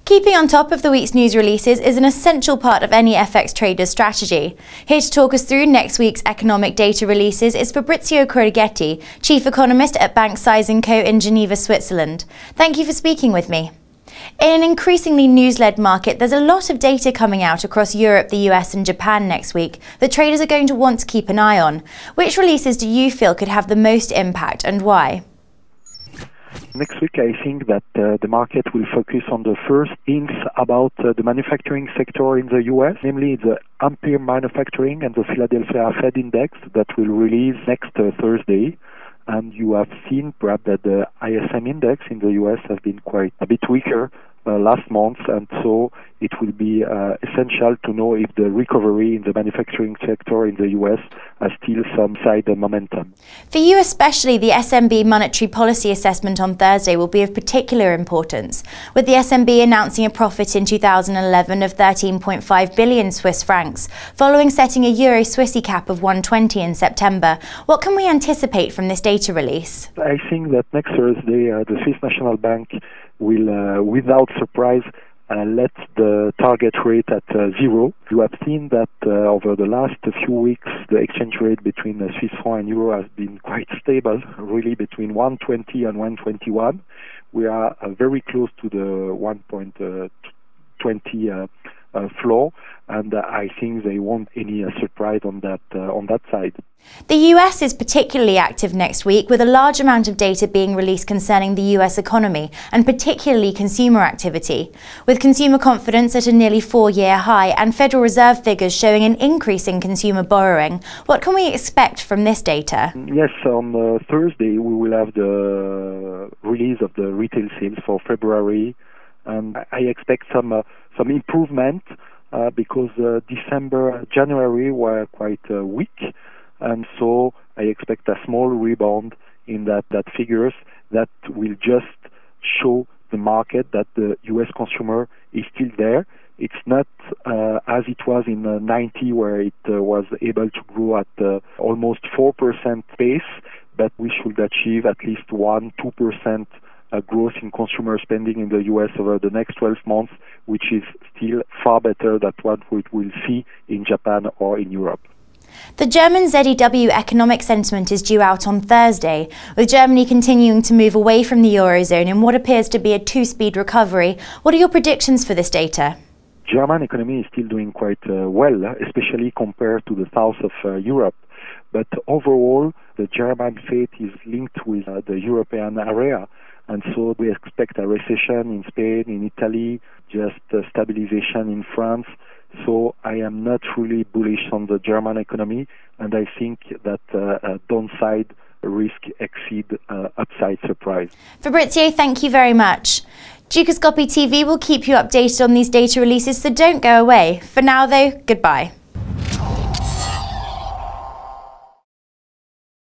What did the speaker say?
Keeping on top of the week's news releases is an essential part of any FX trader's strategy. Here to talk us through next week's economic data releases is Fabrizio Quirighetti, Chief Economist at Banque Syz Co in Geneva, Switzerland. Thank you for speaking with me. In an increasingly news-led market, there's a lot of data coming out across Europe, the US and Japan next week that traders are going to want to keep an eye on. Which releases do you feel could have the most impact and why? Next week, I think that the market will focus on the first hints about the manufacturing sector in the U.S., namely the Ampere Manufacturing and the Philadelphia Fed Index that will release next Thursday. And you have seen perhaps that the ISM index in the U.S. has been quite a bit weaker last month, and so it will be essential to know if the recovery in the manufacturing sector in the U.S. has still some side momentum. For you especially, the SNB monetary policy assessment on Thursday will be of particular importance, with the SNB announcing a profit in 2011 of 13.5 billion Swiss francs, following setting a Euro-Swissy cap of 120 in September. What can we anticipate from this data release? I think that next Thursday the Swiss National Bank will, without surprise, let the target rate at 0. You have seen that over the last few weeks, the exchange rate between the Swiss franc and euro has been quite stable, really between 120 and 121. We are very close to the 1.20 floor, and I think they won't any surprise on that side. The US is particularly active next week, with a large amount of data being released concerning the US economy and particularly consumer activity. With consumer confidence at a nearly 4-year high and Federal Reserve figures showing an increase in consumer borrowing, what can we expect from this data? Yes, on Thursday we will have the release of the retail sales for February, and I expect some improvement because January were quite weak, and so I expect a small rebound in that figures that will just show the market that the U.S. consumer is still there. It's not as it was in 90, where it was able to grow at almost 4% pace, but we should achieve at least 1-2% growth in consumer spending in the U.S. over the next 12 months, which is still far better than what we will see in Japan or in Europe. The German ZEW economic sentiment is due out on Thursday, with Germany continuing to move away from the Eurozone in what appears to be a two-speed recovery. What are your predictions for this data? German economy is still doing quite well, especially compared to the south of Europe. But overall, the German fate is linked with the European area. And so we expect a recession in Spain, in Italy, just stabilization in France. So I am not really bullish on the German economy, and I think that downside risk exceed upside surprise. Fabrizio, thank you very much. Dukascopy TV will keep you updated on these data releases, so don't go away. For now though, goodbye.